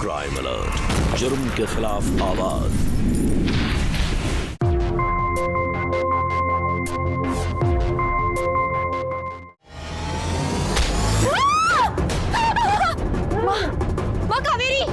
Crime alert, जुर्म के खिलाफ आवाज। माँ कावेरी!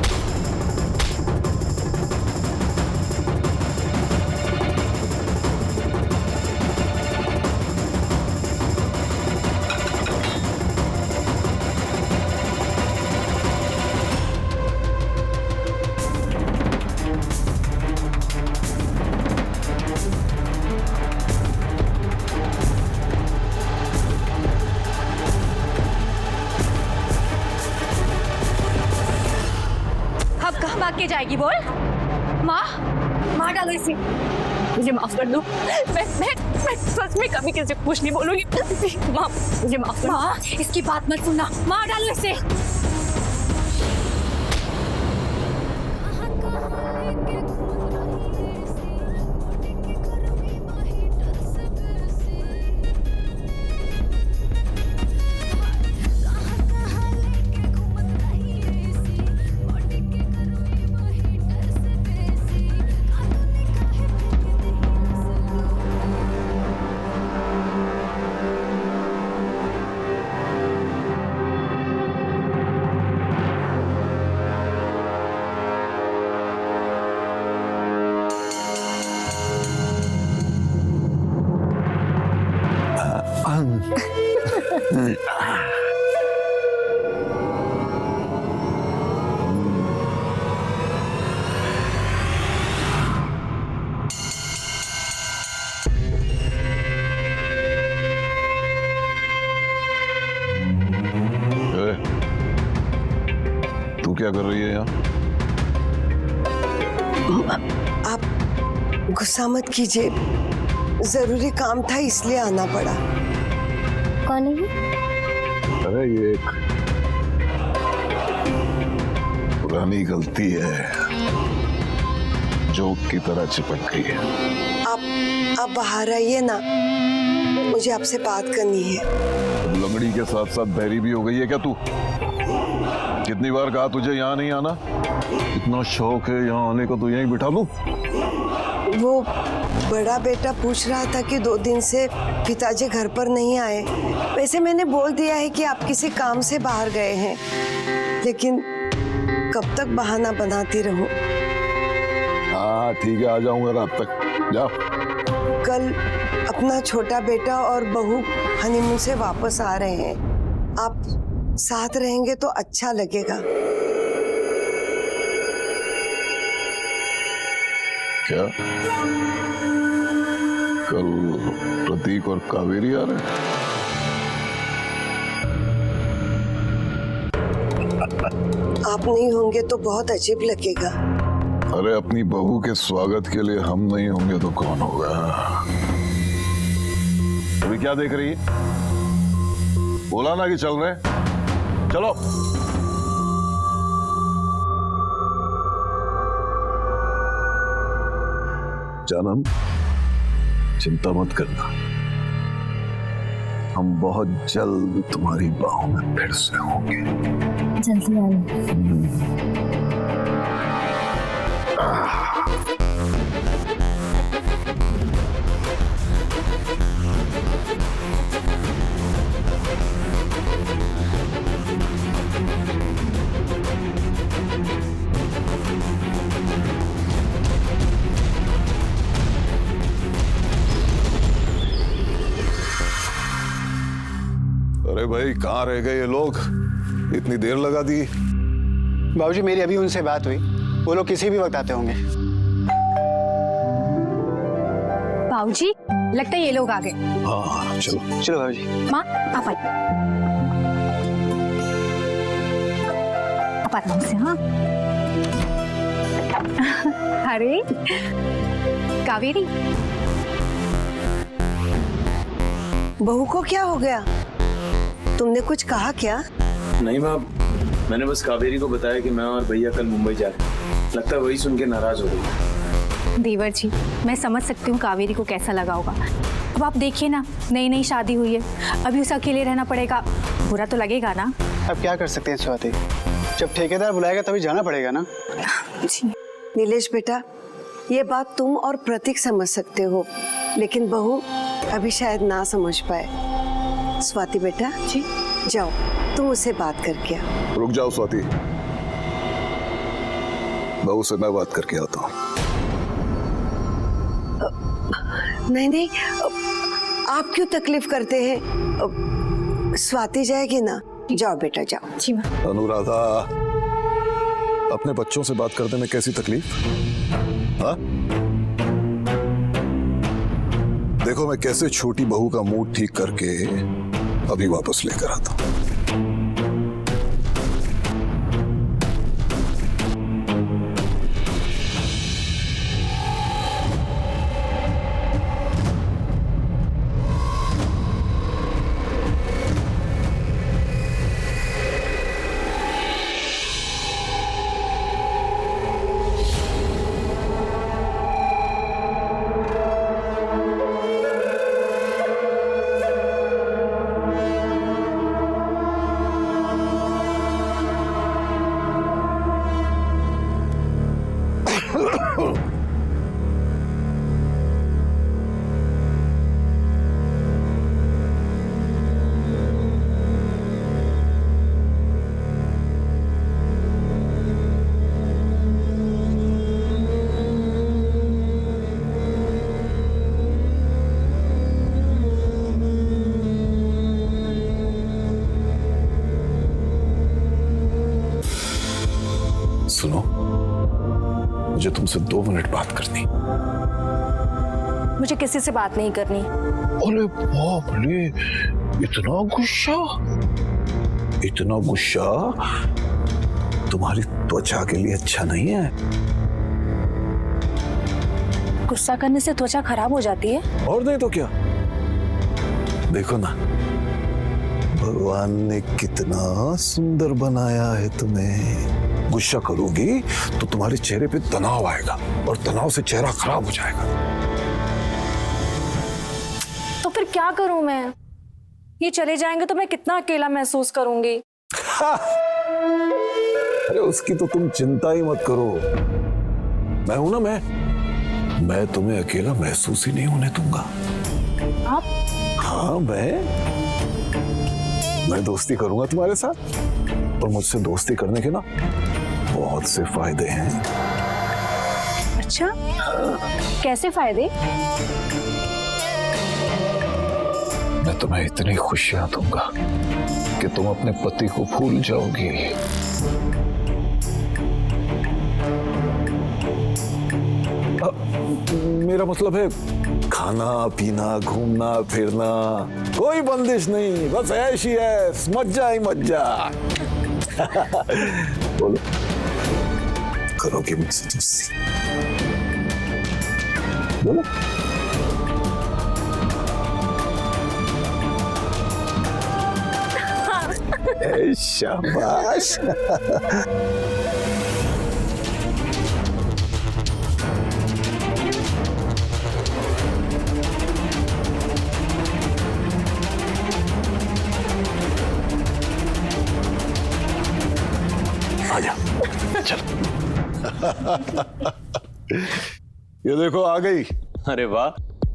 अब कहाँ भाग के जाएगी बोल? माँ, मार डालो इसे। मुझे माफ कर दो। मैं सच में कभी किसी को कुछ नहीं बोलूंगी। माँ, मुझे माफ कर दो। माँ, इसकी बात मत सुनना। मार डालो इसे। तू क्या कर रही है यहाँ? आप गुस्सा मत कीजिए, जरूरी काम था इसलिए आना पड़ा। कौन है? अरे ये एक पुरानी गलती है, जोक की तरह चिपक गई है। आप बाहर आइए ना, मुझे आपसे बात करनी है। लंगड़ी के साथ साथ बहरी भी हो गई है क्या तू? कितनी बार कहा तुझे यहाँ नहीं आना? इतना शौक है यहाँ आने को तो यहीं बिठा लूं। वो बड़ा बेटा पूछ रहा था कि 2 दिन से पिताजी घर पर नहीं आए। वैसे मैंने बोल दिया है कि आप किसी काम से बाहर गए हैं, लेकिन कब तक बहाना बनाती रहूं? हाँ ठीक है, आ जाऊंगा रात तक। जा। कल अपना छोटा बेटा और बहू हनीमून से वापस आ रहे हैं। आप साथ रहेंगे तो अच्छा लगेगा। क्या कल प्रतीक और कावेरी आ रहे हैं? आप नहीं होंगे तो बहुत अजीब लगेगा। अरे अपनी बहू के स्वागत के लिए हम नहीं होंगे तो कौन होगा? अभी क्या देख रही है? बोला ना कि चल रहे। चलो। जानम, चिंता मत करना, हम बहुत जल्द तुम्हारी बाहों में फिर से होंगे। जल्दी आना। अरे भाई कहाँ रह गए ये लोग? इतनी देर लगा दी। बाबूजी मेरी अभी उनसे बात हुई, वो लोग किसी भी वक्त आते होंगे। बाबूजी, लगता है ये लोग आ गए। हाँ चलो। चलो बाबूजी। माँ, आप आइए। आप आराम से। हाँ। अरे कावेरी, बहू को क्या हो गया? तुमने कुछ कहा क्या? नहीं माँ, मैंने बस कावेरी को बताया कि मैं और भैया कल मुंबई जा रहे हैं। लगता है वही सुन के नाराज हो गई। देवर जी, मैं समझ सकती हूँ कावेरी को कैसा लगा होगा। अब आप देखिए ना, नई नई शादी हुई है, अभी उसे अकेले रहना पड़ेगा, बुरा तो लगेगा ना। अब क्या कर सकते हैं स्वाति, जब ठेकेदार बुलाएगा तभी जाना पड़ेगा ना। नीलेश बेटा, ये बात तुम और प्रतीक समझ सकते हो, लेकिन बहू अभी शायद ना समझ पाए। स्वाति बेटा जी, जाओ तुम उससे बात करके आओ। रुक जाओ स्वाति, बहू से मैं बात करके आता हूँ। नहीं नहीं, आप क्यों तकलीफ करते हैं? स्वाति जाएगी ना, जाओ बेटा जाओ। जी माँ। अनुराधा, अपने बच्चों से बात करने में कैसी तकलीफ? हाँ? देखो मैं कैसे छोटी बहू का मूड ठीक करके अभी वापस लेकर आता हूं। सुनो, मुझे तुमसे 2 मिनट बात करनी। मुझे किसी से बात नहीं करनी। अरे बाप रे, इतना गुस्सा? इतना गुस्सा तुम्हारी त्वचा के लिए अच्छा नहीं है। गुस्सा करने से त्वचा खराब हो जाती है। और नहीं तो क्या। देखो ना, भगवान ने कितना सुंदर बनाया है तुम्हें। गुस्सा करोगी तो तुम्हारे चेहरे पे तनाव आएगा और तनाव से चेहरा खराब हो जाएगा। तो फिर क्या करूं मैं? ये चले जाएंगे तो मैं कितना अकेला महसूस करूंगी। अरे उसकी तो तुम चिंता ही मत करो, मैं हूं ना। मैं तुम्हें अकेला महसूस ही नहीं होने दूंगा। आप? हाँ, मैं दोस्ती करूंगा तुम्हारे साथ, और मुझसे दोस्ती करने के ना बहुत से फायदे हैं। अच्छा, कैसे फायदे? मैं तुम्हें इतनी खुशियां दूंगा कि तुम अपने पति को भूल जाओगी। मेरा मतलब है खाना पीना घूमना फिरना, कोई बंदिश नहीं, बस ऐश ही ऐश, मज्जा ही मज्जा। बोलो, करोगे मुझसे दोस्ती? बोलो। शाबाश। आजा, चल। ये देखो आ गई। अरे वाह,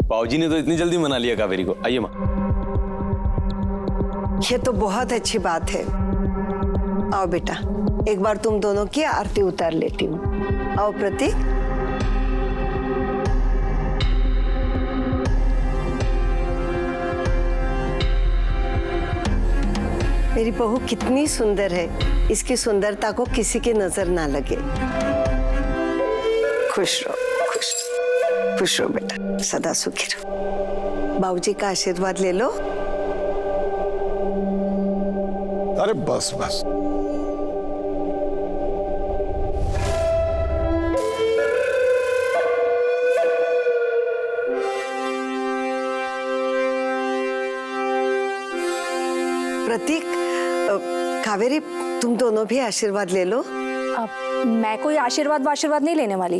पाऊजी ने तो इतनी जल्दी मना लिया कावेरी को। आइए माँ। ये तो बहुत अच्छी बात है। आओ बेटा, एक बार तुम दोनों की आरती उतार लेती हूँ। आओ प्रतीक। मेरी बहू कितनी सुंदर है, इसकी सुंदरता को किसी की नजर ना लगे। खुश रहो, खुश रहो बेटा, सदा सुखी रहो। बाबूजी का आशीर्वाद ले लो। अरे बस बस। प्रतीक, कावेरी, तुम दोनों भी आशीर्वाद ले लो। अब मैं कोई आशीर्वाद नहीं लेने वाली।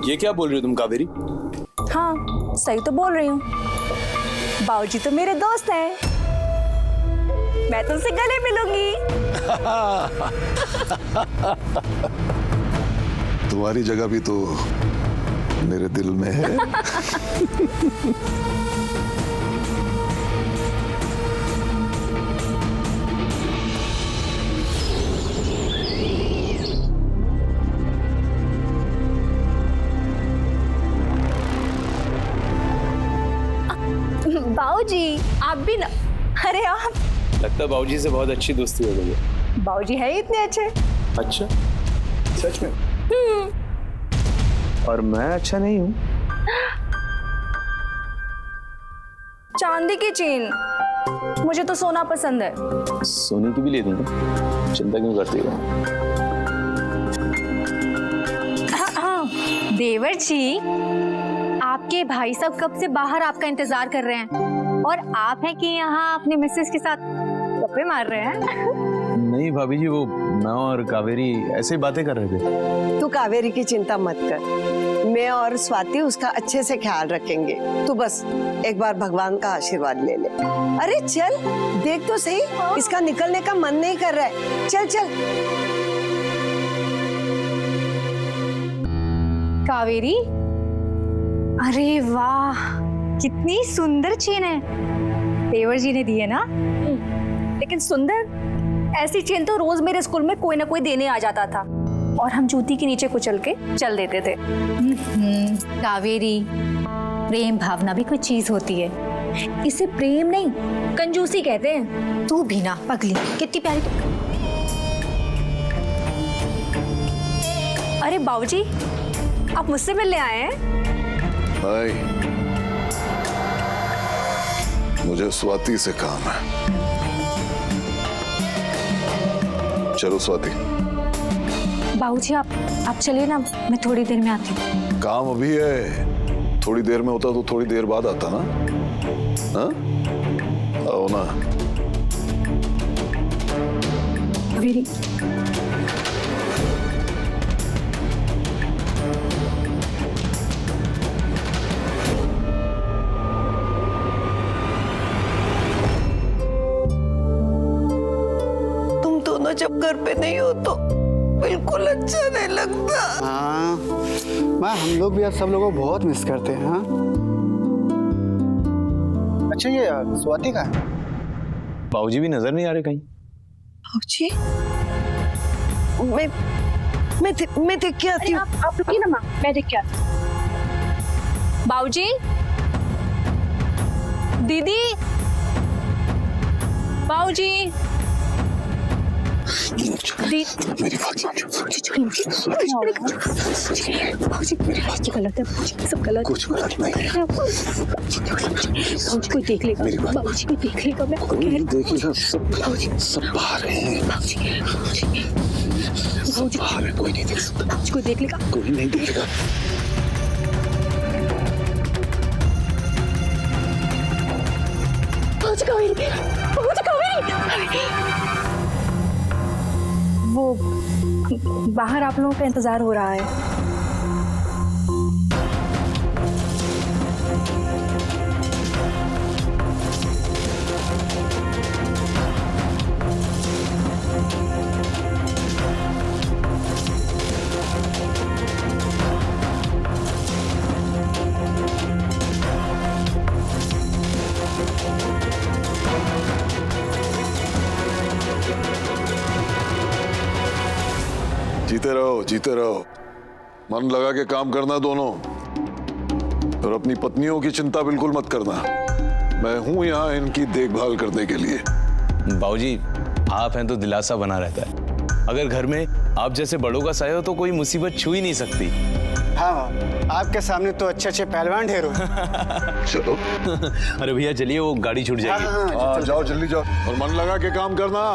ये क्या बोल रही हो तुम कावेरी? हाँ, सही तो बोल रही हूँ। बाबूजी तो मेरे दोस्त हैं। मैं तुमसे गले मिलूंगी। तुम्हारी जगह भी तो मेरे दिल में है। बाऊजी आप भी ना, अरे आप लगता है बाबूजी से बहुत अच्छी दोस्ती हो गई है। बाऊजी है ही इतने अच्छे। अच्छा, सच में? और मैं अच्छा नहीं हूँ? चांदी की चेन, मुझे तो सोना पसंद है। सोने की भी ले दूंगा, चिंता क्यों करती हो? हाँ, देवर जी, आपके भाई साहब कब से बाहर आपका इंतजार कर रहे हैं और आप हैं कि यहाँ अपनी मिसेस के साथ गप्पे मार रहे हैं। नहीं भाभी जी, वो मैं और कावेरी ऐसे ही बातें कर रहे थे। तू कावेरी की चिंता मत कर, मैं और स्वाति उसका अच्छे से ख्याल रखेंगे। तू बस एक बार भगवान का आशीर्वाद ले ले। अरे चल, देख तो सही, इसका निकलने का मन नहीं कर रहा है। चल चल। कावेरी, अरे वाह, कितनी सुंदर चेन है। देवर जी ने दी है ना? लेकिन सुंदर, ऐसी चेन तो रोज मेरे स्कूल में कोई ना कोई देने आ जाता था और हम जूती के नीचे कुचल के चल देते थे। कावेरी, प्रेम भावना भी कोई चीज होती है, इसे प्रेम नहीं कंजूसी कहते हैं। तू भी ना पगली, कितनी प्यारी तू। अरे बाबूजी, आप मुझसे मिलने आए हैं? भाई, मुझे स्वाति से काम है। चलो स्वाति। बाबूजी आप चलिए ना, मैं थोड़ी देर में आती हूँ। काम अभी है, थोड़ी देर में होता तो थोड़ी देर बाद आता ना। हाँ, आओ ना। कावेरी, जब घर पे नहीं हो तो बिल्कुल अच्छा नहीं लगता। हाँ माँ, हम लोग भी अब सब लोगों को बहुत मिस करते हैं। हाँ, अच्छा ये स्वाति का है? बाबूजी भी नजर नहीं आ रहे कहीं। बाबूजी, मैं देख के आती हूँ। आप रुकिए ना माँ, मैं देख के आती हूँ। बाबूजी, दीदी, बाबूजी, मेरी बात गलत है, सब गलत। कुछ गलत नहीं है। कोई देख लेगा, बाबूजी कोई देख लेगा। मैं कोई देखेगा, सब बाहर हैं। सब बाहर है, कोई नहीं देख सकता। कोई देख लेगा, कोई नहीं देखेगा। वो बाहर आप लोगों का इंतजार हो रहा है। जीते रहो, मन लगा के काम करना दोनों, और अपनी पत्नियों की चिंता बिल्कुल मत करना। मैं हूं यहाँ इनकी देखभाल करने के लिए। बाबूजी, आप हैं तो दिलासा बना रहता है। अगर घर में आप जैसे बड़ों का साया हो तो कोई मुसीबत छू ही नहीं सकती। हाँ, आपके सामने तो अच्छे अच्छे पहलवान ढेर हो। चलो। अरे भैया चलिए, वो गाड़ी छूट जाएगी। हाँ, जाओ जल्दी जाओ, और मन लगा के काम करना।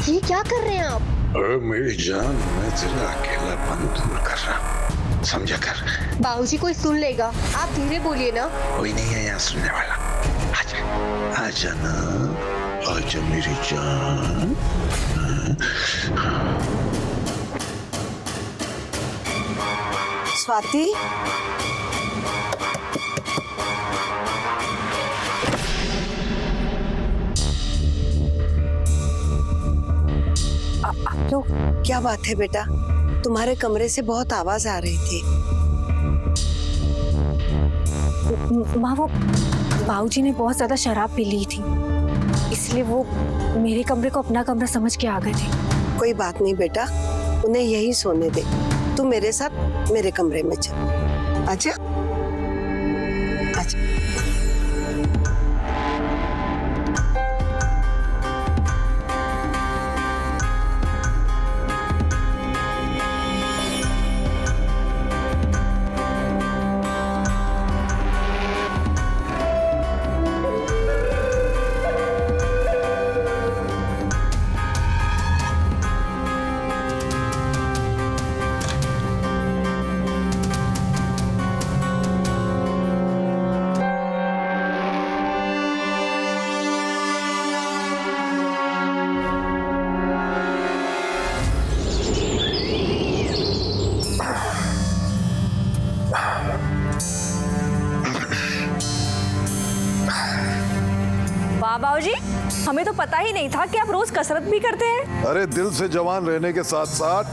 ये क्या कर रहे हैं आप? अरे मेरी जान, मैं तेरा अकेलापन दूर कर रहा हूँ, समझा कर। बाबूजी कोई सुन लेगा, आप धीरे बोलिए ना। कोई नहीं है यहाँ सुनने वाला। आजा, आजा ना, आजा मेरी जान। स्वाति, आप लोग क्या बात है बेटा? तुम्हारे कमरे से बहुत आवाज आ रही थी। माँ, वो बाबूजी ने बहुत ज्यादा शराब पी ली थी, इसलिए वो मेरे कमरे को अपना कमरा समझ के आ गए थे। कोई बात नहीं बेटा, उन्हें यही सोने दे। तू मेरे साथ मेरे कमरे में चल। आजा, आजा। बाबूजी, हमें तो पता ही नहीं था कि आप रोज कसरत भी करते हैं। अरे दिल से जवान रहने के साथ साथ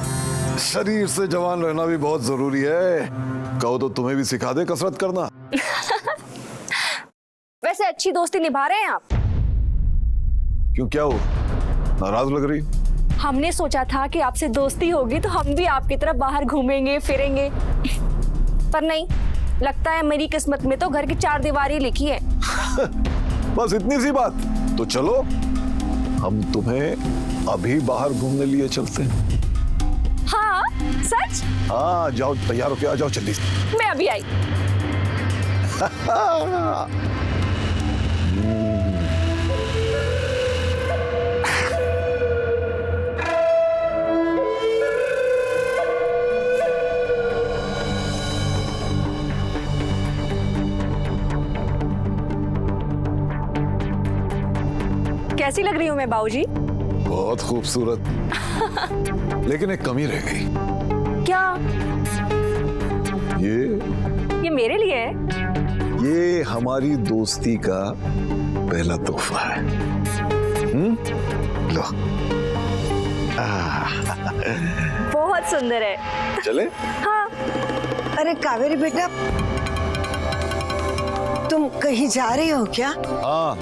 शरीर से जवान रहना भी बहुत जरूरी है। कहो तो तुम्हें भी सिखा दे कसरत करना। वैसे अच्छी दोस्ती निभा रहे हैं आप। क्यों, क्या हो, नाराज लग रही? हमने सोचा था कि आपसे दोस्ती होगी तो हम भी आपकी तरफ बाहर घूमेंगे फिरेंगे, पर नहीं, लगता है मेरी किस्मत में तो घर की चार दीवारी लिखी है। बस इतनी सी बात? तो चलो, हम तुम्हें अभी बाहर घूमने लिए चलते हैं। हाँ सच? हाँ जाओ, तैयार होके आ जाओ जल्दी। मैं अभी आई। कैसी लग रही हूँ मैं बाबूजी? बहुत खूबसूरत। लेकिन एक कमी रह गई। क्या? ये मेरे लिए है? ये हमारी दोस्ती का पहला तोहफा है। लो। बहुत सुंदर है। चले? हाँ। अरे कावेरी बेटा, तुम कहीं जा रही हो क्या? हाँ,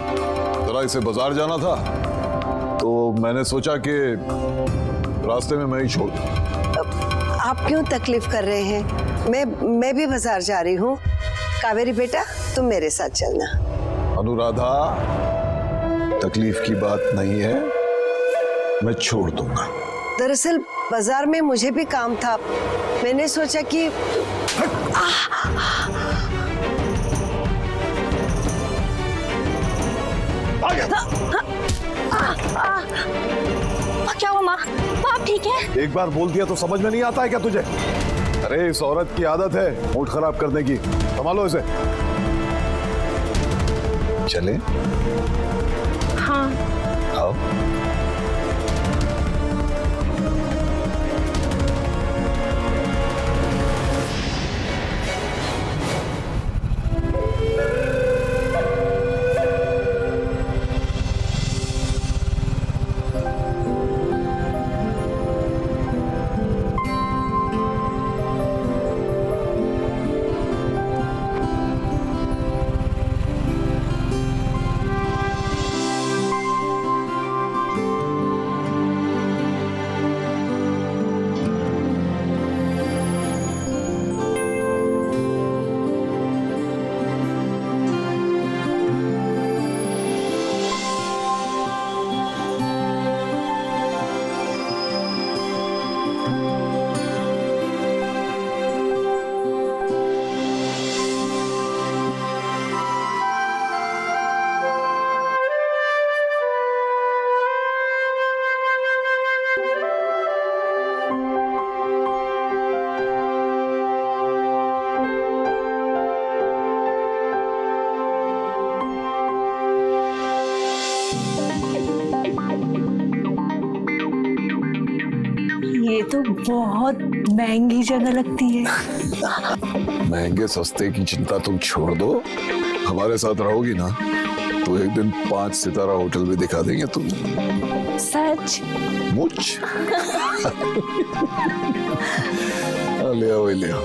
जरा इसे बाजार जाना था, तो मैंने सोचा कि रास्ते में मैं ही छोड़ दूं। आप क्यों तकलीफ कर रहे हैं? मैं भी बाजार जा रही हूँ। कावेरी बेटा, तुम मेरे साथ चलना। अनुराधा, तकलीफ की बात नहीं है, मैं छोड़ दूंगा। दरअसल बाजार में मुझे भी काम था, मैंने सोचा कि क्या हुआ माँ? आप ठीक है? एक बार बोल दिया तो समझ में नहीं आता है क्या तुझे? अरे इस औरत की आदत है मूड खराब करने की, संभालो इसे। चले? हाँ। आओ। ये तो बहुत महंगी जगह लगती है। महंगे सस्ते की चिंता तुम छोड़ दो, हमारे साथ रहोगी ना तो एक दिन 5 सितारा होटल भी दिखा देंगे तुम। सच? मुझ ले आओ ले आओ।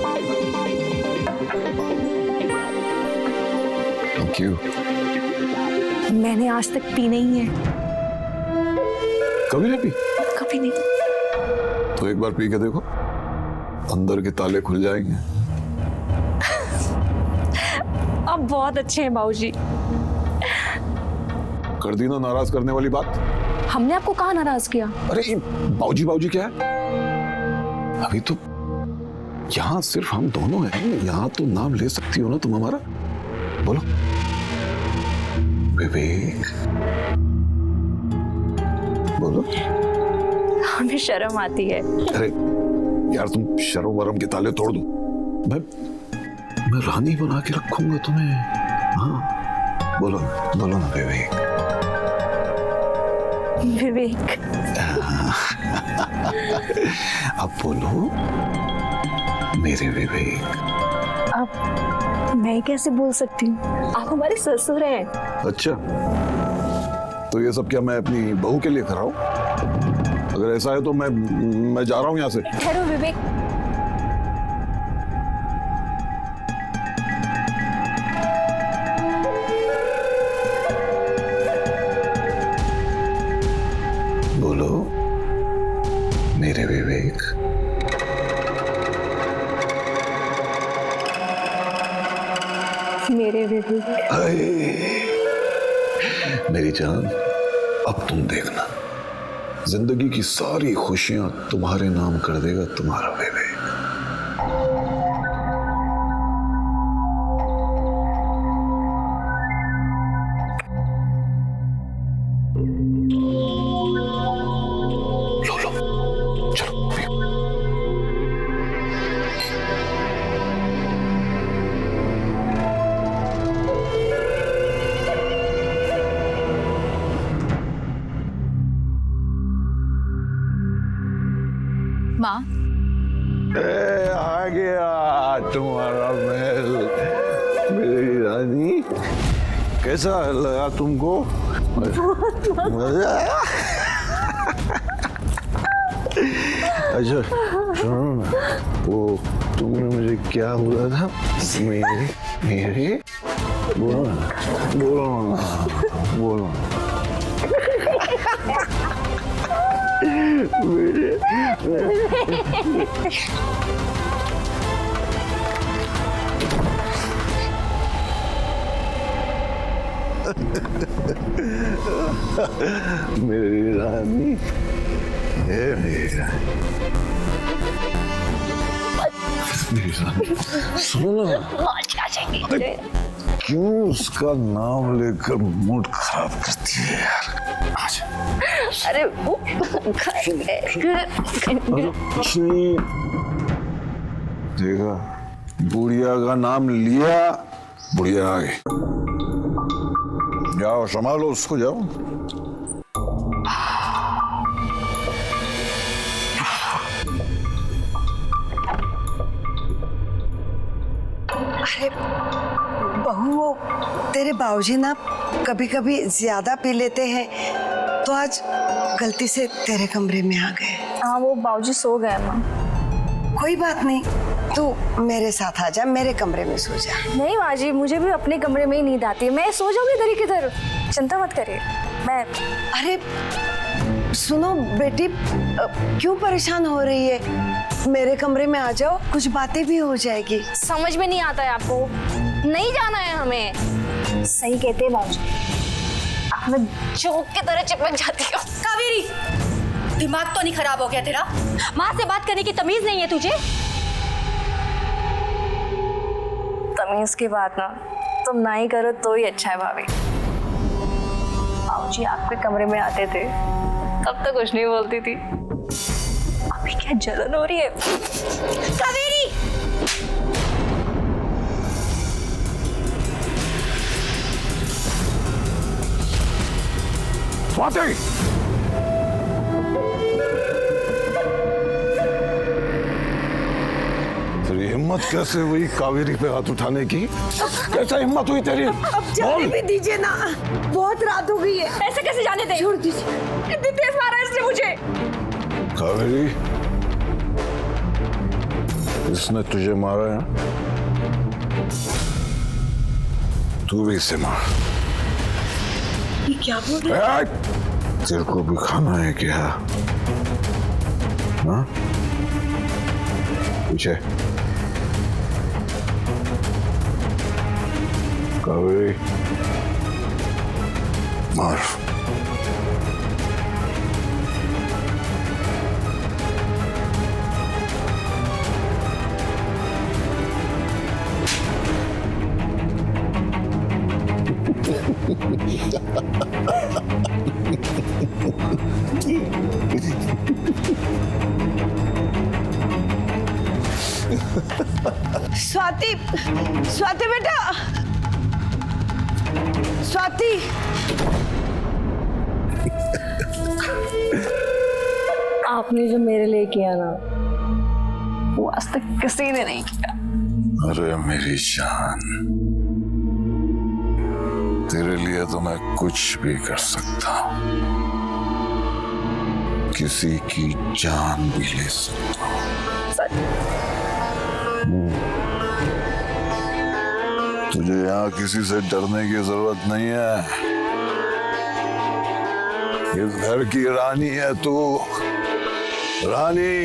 Thank you. मैंने आज तक पी नहीं है। कभी नहीं पी? कभी नहीं। तो एक बार पी के देखो, अंदर के ताले खुल जाएंगे। आप बहुत अच्छे हैं बाबूजी। कर दी ना नाराज करने वाली बात। हमने आपको कहाँ नाराज किया? अरे ये बाबूजी बाबूजी क्या है? अभी तो यहाँ सिर्फ हम दोनों हैं, यहाँ तो नाम ले सकती हो ना तुम हमारा। बोलो विवेक, बोलो। हमें शर्म आती है। अरे यार तुम शर्म वरम के ताले तोड़ दो। मैं रानी बना के रखूंगा तुम्हें। हाँ बोलो बोलो ना विवेक। विवेक। अब बोलो मेरे विवेक। अब मैं कैसे बोल सकती हूँ? आप हमारे ससुर हैं। अच्छा तो ये सब क्या मैं अपनी बहू के लिए कर रहा हूँ? अगर ऐसा है तो मैं जा रहा हूँ यहाँ से। ठहरो विवेक। बोलो मेरे विवेक। मेरे विवेक। मेरी जान अब तुम देखना, जिंदगी की सारी खुशियां तुम्हारे नाम कर देगा तुम्हारा विवेक। लो लो चलो पियो। माँ आ गया तुम्हारा महल मेरी रानी। कैसा लगा तुमको? मजा आया? अच्छा सुनो ना, वो तुमने मुझे क्या बोला था? मेरे बोलो ना बोलो ना बोलो ना। मेरी रानी, मेरी रानी, मेरी रानी, सुनो ना। अरे क्यों उसका नाम लेकर मूड खराब करती है यार? आज अरे वो कुछ नहीं, देखा बुढ़िया का नाम लिया, बुढ़िया आ गई। जाओ संभालो उसको, जाओ। अरे बहू, वो तेरे बाबूजी ना कभी कभी ज्यादा पी लेते हैं, तो आज गलती से तेरे कमरे में आ गए। हाँ वो बाबूजी सो गए माँ। कोई बात नहीं, तू मेरे साथ आ जा, मेरे कमरे में सो जा। नहीं माँ जी, मुझे भी अपने कमरे में ही नींद आती है, मैं सो जाऊंगी इधर ही किधर, चिंता मत करिए। मैं अरे सुनो बेटी, क्यों परेशान हो रही है? मेरे कमरे में आ जाओ, कुछ बातें भी हो जाएगी। समझ में नहीं आता है आपको, नहीं जाना है हमें। सही कहते हैं बाबूजी, आप मैं जोक की तरह चिपक जाती हूँ। कावेरी, दिमाग तो नहीं खराब हो गया तेरा? माँ से बात करने की तमीज नहीं है तुझे? तमीज की बात ना तुम ना ही करो तो ही अच्छा है भाभी। बाबूजी आपके कमरे में आते थे तब तो कुछ नहीं बोलती थी, अभी क्या जलन हो रही है। कावेरी, स्वाति, हिम्मत कैसे हुई कावेरी पे हाथ उठाने की? कैसे हिम्मत हुई तेरी? अब जाने भी दीजिए ना, बहुत रात हो गई है। ऐसे कैसे जाने दे? छोड़ दीजिए। इतनी तेज मारा इसने मुझे। कावेरी, इसने तुझे मारा है, तू भी इसे मार। ये क्या बोल रहे हैं? तेरे को भी खाना है क्या? हाँ? पीछे। कावेरी, मार। स्वाति, स्वाति बेटा, स्वाति। आपने जो मेरे लिए किया ना, वो आज तक किसी ने नहीं किया। अरे मेरी जान, तेरे लिए तो मैं कुछ भी कर सकता हूँ, किसी की जान भी ले सकता हूँ। तुझे यहाँ किसी से डरने की जरूरत नहीं है। इस घर की रानी है तू, रानी,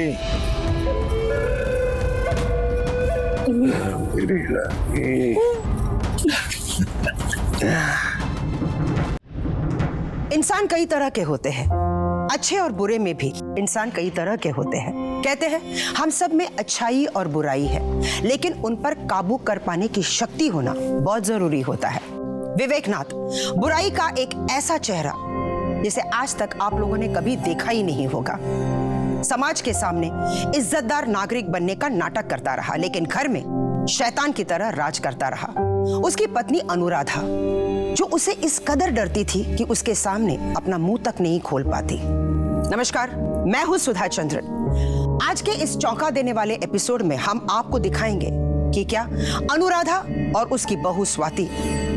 मेरी रानी। इंसान कई तरह के होते हैं, अच्छे और बुरे में भी इंसान कई तरह के होते हैं। कहते हैं हम सब में अच्छाई और बुराई है, लेकिन उन पर काबू कर पाने की शक्ति होना बहुत जरूरी होता है। विवेकनाथ बुराई का एक ऐसा चेहरा जिसे आज तक आप लोगों ने कभी देखा ही नहीं होगा। समाज के सामने इज्जतदार नागरिक बनने का नाटक करता रहा, लेकिन घर में शैतान की तरह राज करता रहा। उसकी पत्नी अनुराधा, जो उसे इस कदर डरती थी कि उसके सामने अपना मुंह तक नहीं खोल पाती। नमस्कार, मैं हूं सुधा चंद्रन। आज के इस चौंका देने वाले एपिसोड में हम आपको दिखाएंगे कि क्या अनुराधा और उसकी बहू स्वाति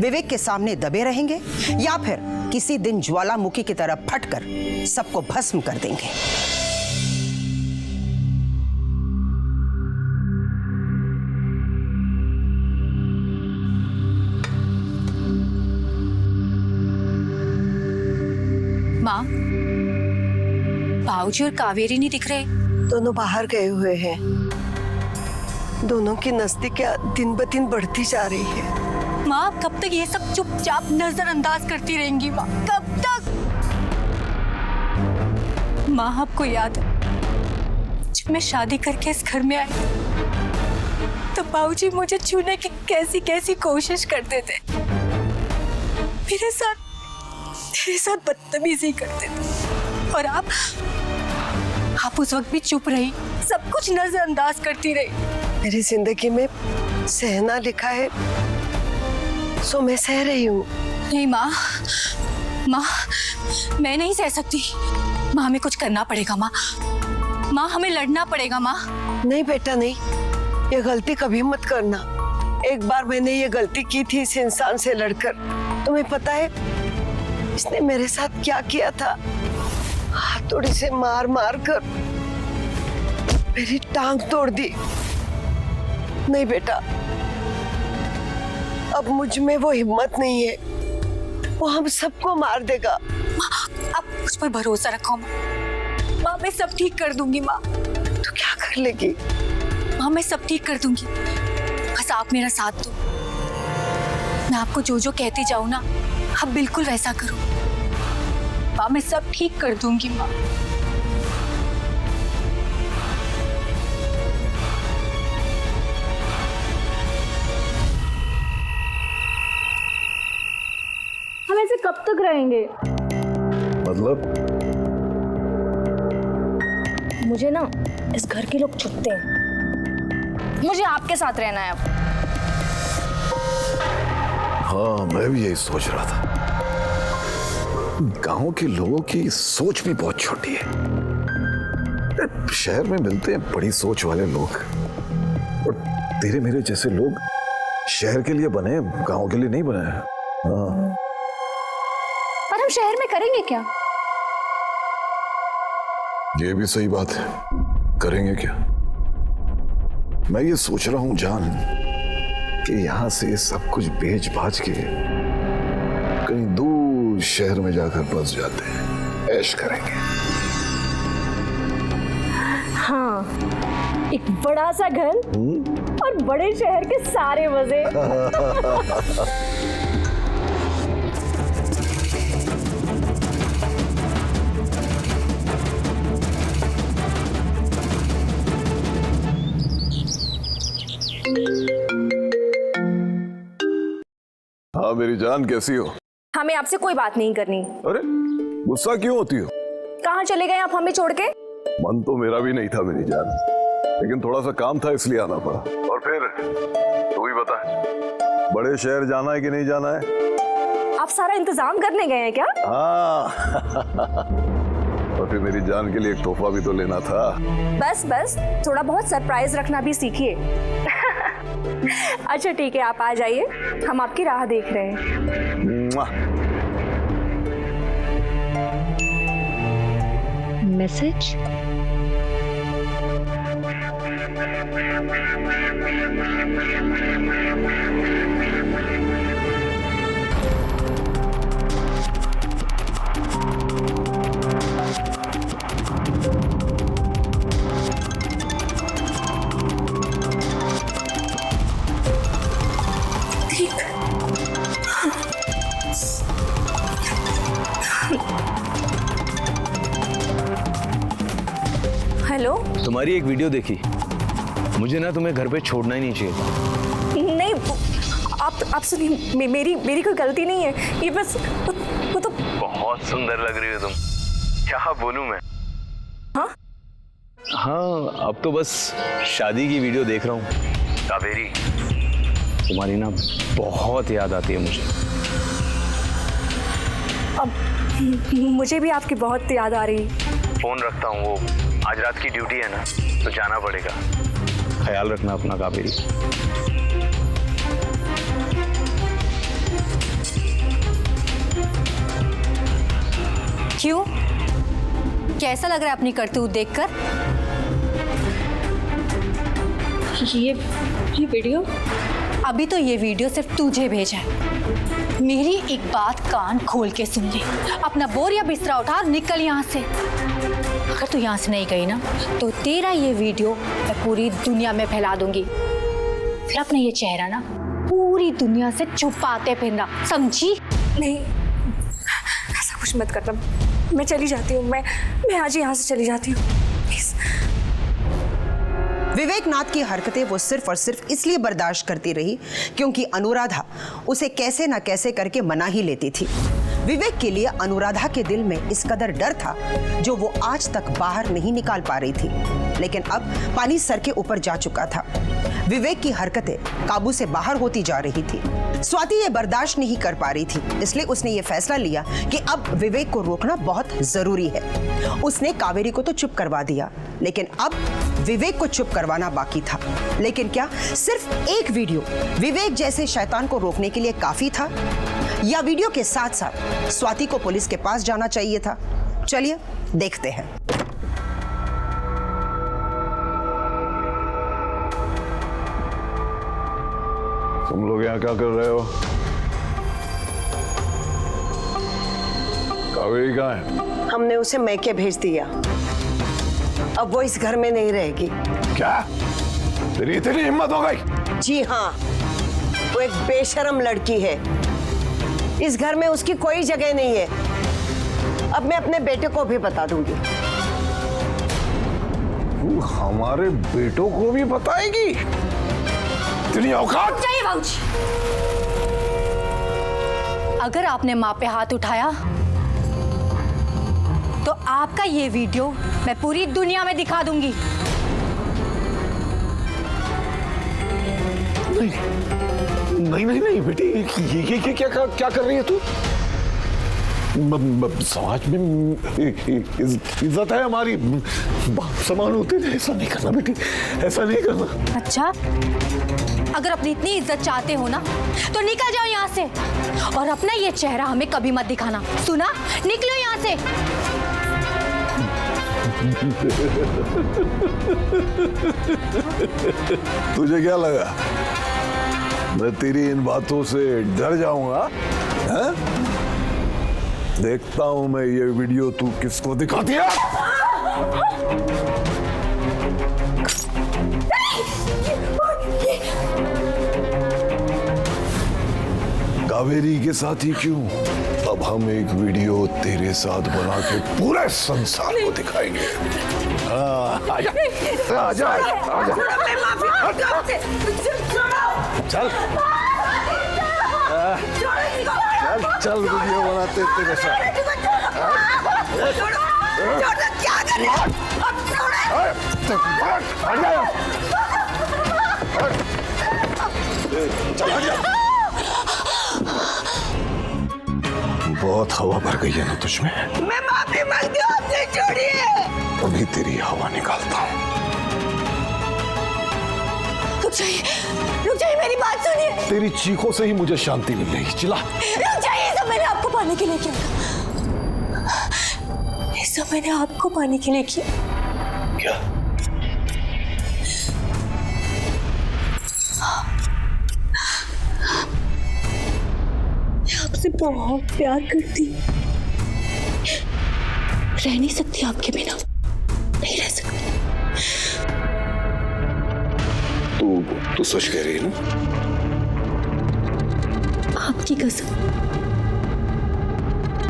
विवेक के सामने दबे रहेंगे या फिर किसी दिन ज्वालामुखी की तरह फटकर सबको भस्म कर देंगे। माँ, बाबूजी और कावेरी नहीं दिख रहे। दोनों बाहर गए हुए हैं। दोनों की नजदीकियां दिन ब दिन बढ़ती जा रही है। माँ, आप कब तक ये सब चुपचाप नजरअंदाज करती रहेंगी? माँ, कब तक? माँ, आपको याद है जब मैं शादी करके इस घर में आई तो बाबूजी मुझे छूने की कैसी कैसी कोशिश करते थे। मेरे साथ बदतमीजी करते थे और आप उस वक्त भी चुप रही, सब कुछ नजरअंदाज करती रही। मेरी जिंदगी में सहना लिखा है, सो मैं सह रही हूँ। नहीं माँ, मैं नहीं सह सकती। माँ, हमें कुछ करना पड़ेगा। माँ, हमें लड़ना पड़ेगा। माँ, नहीं बेटा नहीं, ये गलती कभी मत करना। एक बार मैंने ये गलती की थी इस इंसान से लड़कर। तुम्हें पता है इसने मेरे साथ क्या किया था? हथौड़ी से मार मार कर मेरी टांग तोड़ दी। नहीं बेटा, अब मुझ में वो हिम्मत नहीं है, वो हम सबको मार देगा। आप मुझ पर भरोसा रखो। माँ, मैं सब ठीक कर दूंगी। माँ, तो क्या कर लेगी? माँ, मैं सब ठीक कर दूंगी, बस आप मेरा साथ दो। मैं आपको जो जो कहती जाऊँ ना, आप बिल्कुल वैसा करो। माँ, मैं सब ठीक कर दूंगी। माँ, हम ऐसे कब तक रहेंगे? मतलब? मुझे ना इस घर के लोग चुपते हैं। मुझे आपके साथ रहना है अब। हाँ, मैं भी यही सोच रहा था। गांव के लोगों की सोच भी बहुत छोटी है। शहर में मिलते हैं बड़ी सोच वाले लोग, और तेरे मेरे जैसे लोग शहर के लिए बने, गांव के लिए नहीं बने हैं। हाँ। पर हम शहर में करेंगे क्या? ये भी सही बात है, करेंगे क्या? मैं ये सोच रहा हूं जान कि यहां से सब कुछ बेच बाच के कहीं दूर शहर में जाकर बस जाते हैं, ऐश करेंगे। हाँ, एक बड़ा सा घर और बड़े शहर के सारे मजे। हाँ मेरी जान, कैसी हो? हमें आपसे कोई बात नहीं करनी। अरे गुस्सा क्यों होती हो? कहाँ चले गए आप हमें छोड़ के? मन तो मेरा भी नहीं था मेरी जान, लेकिन थोड़ा सा काम था इसलिए आना पड़ा। और फिर तू ही बता, बड़े शहर जाना है कि नहीं जाना है? आप सारा इंतजाम करने गए हैं क्या? हाँ। और फिर मेरी जान के लिए एक तोहफा भी तो लेना था। बस बस, थोड़ा बहुत सरप्राइज रखना भी सीखिए। अच्छा ठीक है, आप आ जाइए, हम आपकी राह देख रहे हैं। मुआ। मैसेज? हेलो। तुम्हारी एक वीडियो देखी, मुझे ना तुम्हें घर पे छोड़ना ही नहीं चाहिए था। नहीं, आप सुनिए, मेरी कोई गलती नहीं है, ये बस वो तो बहुत सुंदर लग रही हो तुम, क्या बोलूं मैं। हाँ हाँ, अब तो बस शादी की वीडियो देख रहा हूँ। कावेरी, तुम्हारी ना बहुत याद आती है मुझे। अब मुझे भी आपकी बहुत याद आ रही। फोन रखता हूँ, वो आज रात की ड्यूटी है ना, तो जाना पड़ेगा। ख्याल रखना अपना कावेरी। क्यों, कैसा लग रहा है अपनी करतूत देखकर? ये वीडियो? अभी तो ये वीडियो सिर्फ तुझे भेजा है। मेरी एक बात कान खोल के सुन ले, अपना बोर या बिस्तरा उठा और निकल यहाँ से। अगर तू यहाँ से नहीं गई ना, तो तेरा ये वीडियो मैं पूरी दुनिया में फैला दूंगी। फिर अपना ये चेहरा ना पूरी दुनिया से छुपाते फिरना, समझी? नहीं, ऐसा कुछ मत करना, मैं चली जाती हूँ। मैं आज यहाँ से चली जाती हूँ, प्लीज। विवेक नाथ की हरकतें वो सिर्फ और सिर्फ इसलिए बर्दाश्त करती रही क्योंकि अनुराधा उसे कैसे ना कैसे करके मना ही लेती थी। विवेक के लिए अनुराधा के दिल में इस कदर डर था जो वो आज तक बाहर नहीं निकाल पा रही थी, लेकिन अब पानी सर के ऊपर जा चुका था। विवेक की हरकतें काबू से बाहर होती जा रही थी। स्वाति ये बर्दाश्त नहीं कर पा रही थी, इसलिए उसने ये फैसला लिया कि अब विवेक को रोकना बहुत जरूरी है। उसने कावेरी को तो चुप करवा दिया, लेकिन अब विवेक को चुप करवाना बाकी था। लेकिन क्या सिर्फ एक वीडियो विवेक जैसे शैतान को रोकने के लिए काफी था, या वीडियो के साथ साथ स्वाति को पुलिस के पास जाना चाहिए था? चलिए देखते हैं। तुम लोग यहाँ क्या कर रहे हो? कावेरी कहाँ है? हमने उसे मैके भेज दिया, अब वो इस घर में नहीं रहेगी। क्या तेरी इतनी हिम्मत हो गई? जी हाँ, वो एक बेशरम लड़की है, इस घर में उसकी कोई जगह नहीं है। अब मैं अपने बेटे को भी बता दूंगी। तू हमारे बेटों को भी बताएगी? इतनी औकात? चाहिए बाबूजी, अगर आपने माँ पे हाथ उठाया तो आपका ये वीडियो मैं पूरी दुनिया में दिखा दूंगी। नहीं नहीं नहीं बेटी, ये क्या कर रही है तू? समाज में इज्जत है हमारी, समान होते थे। ऐसा नहीं करना बेटी, ऐसा नहीं करना। अच्छा, अगर अपनी इतनी इज्जत चाहते हो ना तो निकल जाओ यहाँ से, और अपना ये चेहरा हमें कभी मत दिखाना, सुना? निकलो यहाँ से। तुझे क्या लगा मैं तेरी इन बातों से डर जाऊंगा? हैं? देखता हूं मैं ये वीडियो तू किसको दिखाती है। कावेरी के साथ ही क्यों, अब हम एक वीडियो तेरे साथ बना के पूरे संसार को दिखाएंगे। आजा आजा आजा, चल चल वीडियो बनाते तेरे साथ। बहुत हवा भर गई है ना तुझमें। मैं माफी मांगती हूँ, आपसे छोड़िए। अभी तेरी हवा निकालता हूँ। रुक जाइए, मेरी बात सुनिए। तेरी चीखों से ही मुझे शांति मिल रही। चिल्ला। रुक जाइए, सब मैंने आपको पाने के लिए किया था। ये सब मैंने आपको पाने के लिए किया। क्या? मैं आपसे बहुत प्यार करती हूँ, रह नहीं सकती आपके बिना, नहीं रह सकती। तू सच कह रही है ना? आपकी कसम।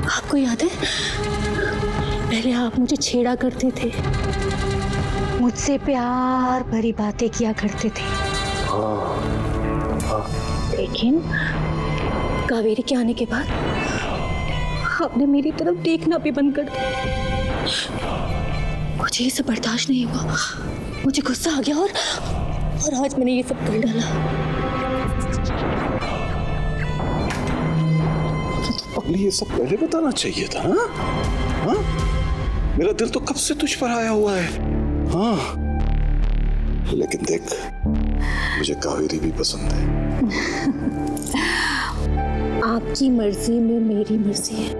आपको याद है, पहले आप मुझे छेड़ा करते थे, मुझसे प्यार भरी बातें किया करते थे। लेकिन कावेरी के आने के बाद आपने मेरी तरफ देखना भी बंद कर दिया। मुझे ये सब बर्दाश्त नहीं हुआ, मुझे गुस्सा आ गया और आज मैंने ये सब कर डाला। अगली ये सब पहले बताना चाहिए था ना? हाँ? मेरा दिल तो कब से तुझ पर आया हुआ है। हाँ, लेकिन देख, मुझे कावेरी भी पसंद है। आपकी मर्जी में मेरी मर्जी है,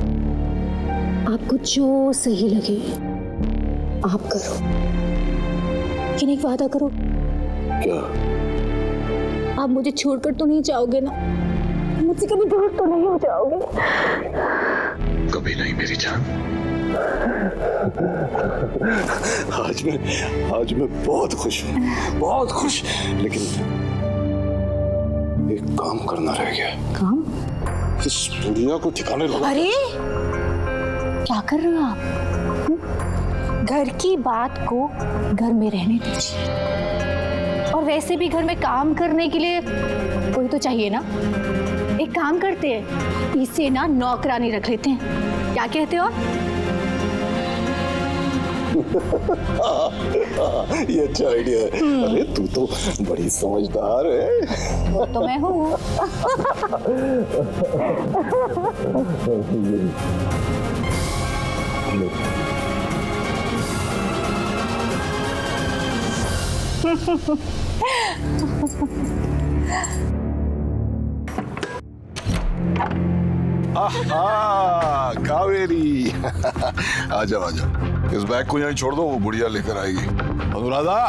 आपको जो सही लगे आप करो, लेकिन एक वादा करो। क्या? आप मुझे छोड़कर तो नहीं जाओगे ना? मुझसे कभी दूर तो नहीं हो जाओगे? कभी नहीं मेरी जान। आज मैं बहुत खुश हूँ, बहुत खुश। लेकिन एक काम करना रह गया। काम? इस दुनिया को ठिकाने लगा। अरे क्या कर रहे हो आप? घर की बात को घर में रहने दीजिए, और वैसे भी घर में काम करने के लिए कोई तो चाहिए ना। एक काम करते हैं, इसे ना नौकरानी रख लेते हैं, क्या कहते हो? ये अच्छा आइडिया है। अरे तू तो बड़ी समझदार है। वो तो मैं हूँ। कावेरी। आजा आजा, इस बैग को यहीं छोड़ दो, वो बुढ़िया लेकर आएगी। अनुराधा,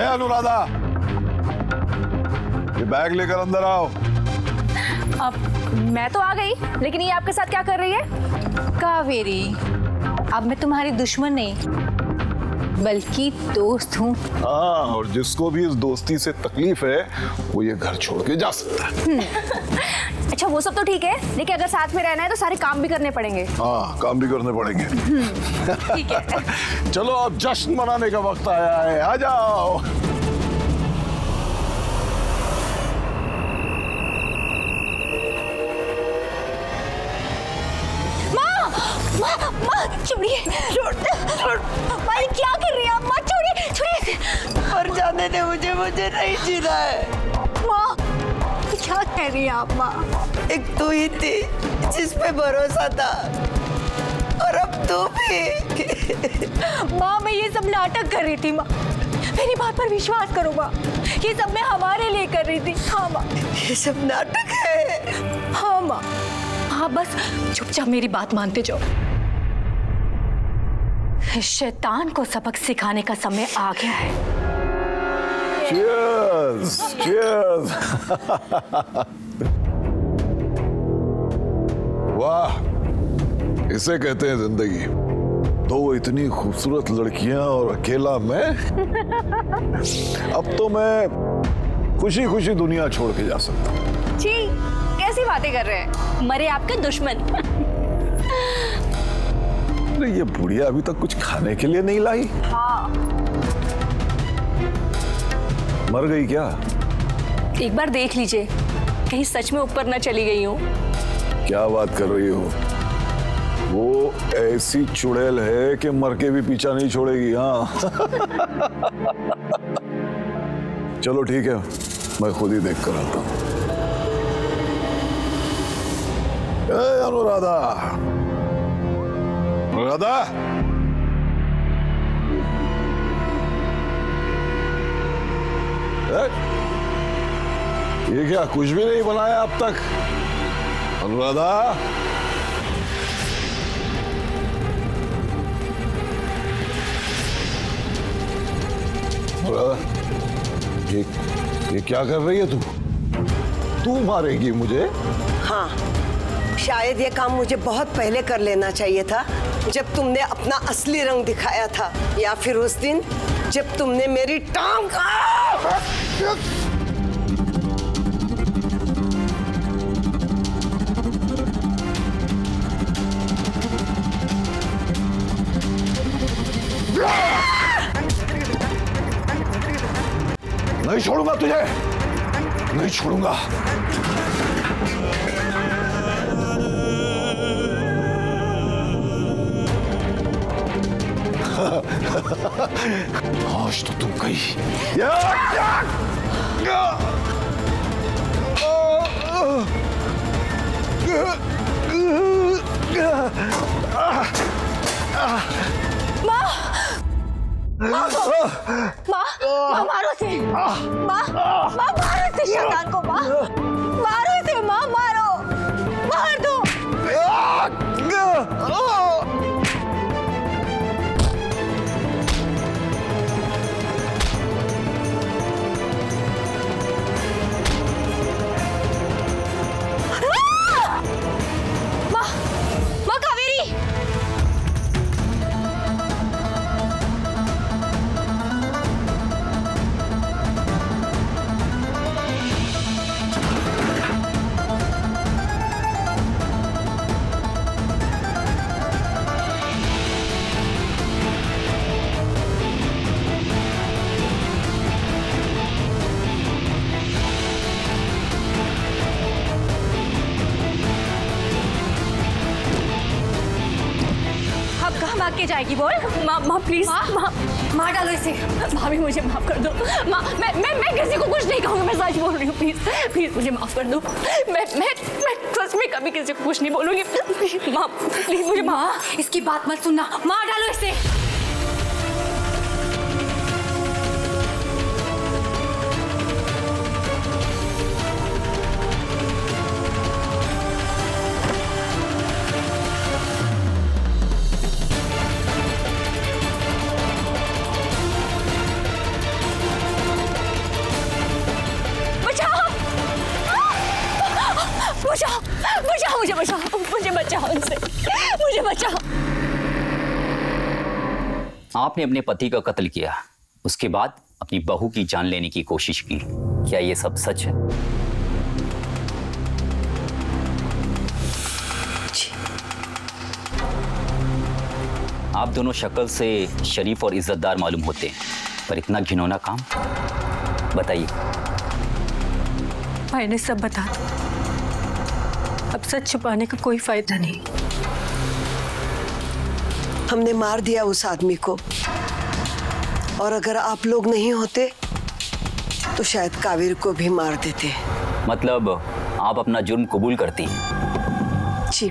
अनुराधा, ये बैग लेकर अंदर आओ। अब मैं तो आ गई, लेकिन ये आपके साथ क्या कर रही है? कावेरी, अब मैं तुम्हारी दुश्मन नहीं बल्कि दोस्त हूँ। हाँ, और जिसको भी इस दोस्ती से तकलीफ है वो ये घर छोड़ के जा सकता है। अच्छा, वो सब तो ठीक है, लेकिन अगर साथ में रहना है तो सारे काम भी करने पड़ेंगे। हाँ, काम भी करने पड़ेंगे। ठीक है। चलो अब जश्न मनाने का वक्त आया है, आ जाओ। माँ छोड़िए, माँ ये क्या कर रही है आप? माँ छोड़िए, छोड़िए। पर जाने दे मुझे नहीं जीना है। माँ क्या कह रही है आप? माँ एक तू ही थी जिस पे भरोसा था, और अब तू भी। माँ मैं ये सब नाटक कर रही थी माँ, मेरी बात पर विश्वास करो माँ, ये सब मैं हमारे लिए कर रही थी। हाँ माँ, ये सब नाटक है। हाँ माँ, हाँ बस चुपचाप मेरी बात मानते जाओ। इस शैतान को सबक सिखाने का समय आ गया है। Cheers! Cheers! वाह, इसे कहते हैं जिंदगी। दो इतनी खूबसूरत लड़कियां और अकेला मैं। अब तो मैं खुशी खुशी दुनिया छोड़ के जा सकता हूँ। जी कैसी बातें कर रहे हैं, मरे आपके दुश्मन। अरे ये बुढ़िया अभी तक कुछ खाने के लिए नहीं लाई। हाँ मर गई क्या? एक बार देख लीजिए, कहीं सच में ऊपर न चली गई हूँ। क्या बात कर रही हो? वो ऐसी चुड़ैल है कि मर के भी पीछा नहीं छोड़ेगी। हाँ चलो ठीक है, मैं खुद ही देख कर आता हूँ। अनुराधा, अनुराधा, ये क्या कुछ भी नहीं बनाया अब तक? अनुराधा, ये क्या कर रही है तू? तू मारेगी मुझे? हाँ, शायद ये काम मुझे बहुत पहले कर लेना चाहिए था, जब तुमने अपना असली रंग दिखाया था, या फिर उस दिन जब तुमने मेरी टांग। नहीं छोड़ूंगा तुझे, नहीं छोड़ूंगा। आज तो तुम गई। माँ मारो इसे, माँ मारो इसे शैतान को, माँ मारो इसे, माँ मारो, मार दो। माँ कावेरी, भाग के जाएगी बोल। माँ प्लीज, माँ डालो इसे। भाभी मुझे माफ कर दो माँ, मैं किसी को कुछ नहीं कहूँगी, मैं सच बोल रही हूँ। प्लीज प्लीज मुझे माफ कर दो। मैं सच में कभी किसी को कुछ नहीं बोलूँगी। माँ प्लीज मुझे। माँ इसकी बात मत सुनना, माँ डालो इसे। मुझे बचाओ उनसे, मुझे बचाओ। आपने अपने पति का कत्ल किया, उसके बाद अपनी बहू की जान लेने की कोशिश की, क्या ये सब सच है? आप दोनों शक्ल से शरीफ और इज्जतदार मालूम होते हैं, पर इतना घिनौना काम, बताइए। मैंने सब बता दिया, अब सच छुपाने का कोई फायदा नहीं। हमने मार दिया उस आदमी को, और अगर आप लोग नहीं होते तो शायद कावेरी को भी मार देते। मतलब आप अपना जुर्म कबूल करती हैं? जी,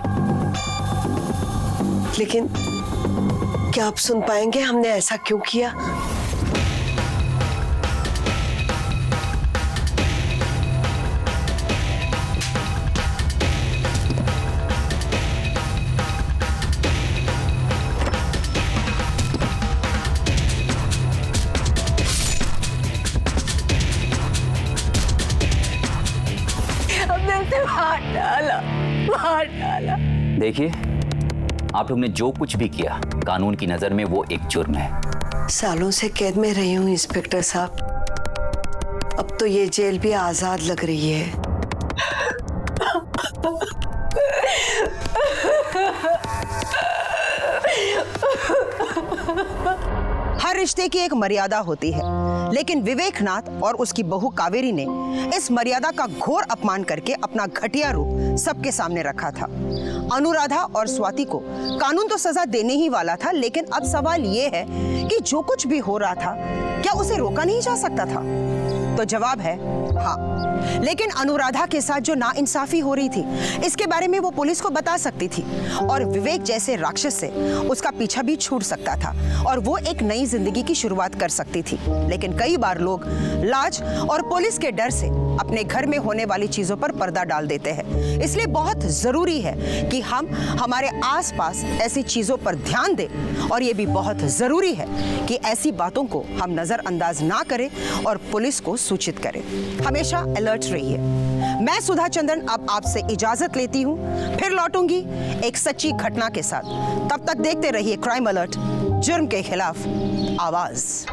लेकिन क्या आप सुन पाएंगे हमने ऐसा क्यों किया? हमने उसे मार डाला। देखिए, आप लोग ने जो कुछ भी किया कानून की नजर में वो एक जुर्म है। सालों से कैद में रही हूँ इंस्पेक्टर साहब, अब तो ये जेल भी आजाद लग रही है। हर रिश्ते की एक मर्यादा होती है, लेकिन विवेकनाथ और उसकी बहू कावेरी ने इस मर्यादा का घोर अपमान करके अपना घटिया रूप सबके सामने रखा था। अनुराधा और स्वाति को कानून तो सजा देने ही वाला था, लेकिन अब सवाल ये है कि जो कुछ भी हो रहा था क्या उसे रोका नहीं जा सकता था? तो जवाब है हाँ। लेकिन अनुराधा के साथ जो नाइंसाफी हो रही थी, इसके बारे में वो पुलिस को बता सकती थी और विवेक जैसे राक्षस से उसका पीछा भी छूट सकता था और वो एक नई जिंदगी की शुरुआत कर सकती थी। लेकिन कई बार लोग लाज और पुलिस के डर से अपने घर में होने वाली चीजों पर पर्दा डाल देते हैं। इसलिए बहुत जरूरी है कि हम हमारे आसपास ऐसी चीजों पर ध्यान दें और ये भी बहुत जरूरी है कि ऐसी बातों को हम नजरअंदाज ना करें और पुलिस को सूचित करें। हमेशा अलर्ट रहिए। मैं सुधा चंद्रन अब आपसे इजाजत लेती हूँ, फिर लौटूंगी एक सच्ची घटना के साथ। तब तक देखते रहिए क्राइम अलर्ट, जुर्म के खिलाफ आवाज।